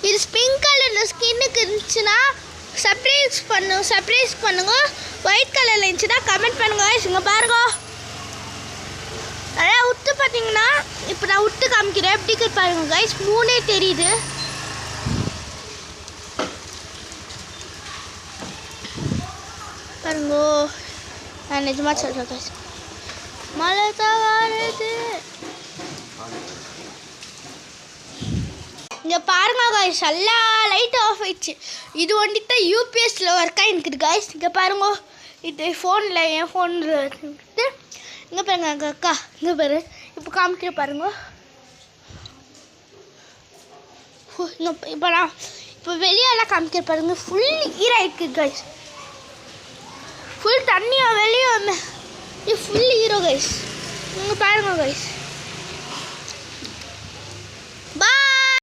இது பிங்க் கலரில் ஸ்கின்னுக்கு இருந்துச்சுன்னா சர்ப்ரைஸ் பண்ணுங்க. ஒயிட் கலரில் இருந்துச்சுன்னா கமெண்ட் பண்ணுங்க கைஸ். இங்கே பாருங்க, நிறையா உத்து பார்த்தீங்கன்னா இப்போ நான் உத்து காமிக்கிறேன். எப்படி பாருங்க கைஸ், 3 தெரியுது. பாருங்க, நான் நிஜமா சொல்கிறேன் கைஸ், மழை தான் வருது. இங்கே பாருங்க கைஸ், எல்லா லைட்டும் ஆஃப் ஆயிடுச்சு. இது வந்துட்டு யூபிஎஸ்ல ஒர்க் ஆகிருக்குது கைஸ். இங்கே பாருங்க, இது ஃபோனில் என் ஃபோனில் இருக்குது. இங்கே பாருங்க எங்கள் அக்கா, இங்கே பாரு, இப்போ காமிக்கிற பாருங்க. இங்கே இப்போ நான் இப்போ வெளியெல்லாம் காமிக்கிற பாருங்க, ஃபுல் ஈராயிருக்கு கைஸ். ஃபுல் தண்ணியாக வெளியே இது ஃபுல் ஹீரோ கைஸ். இங்கே பாருங்க கைஸ்.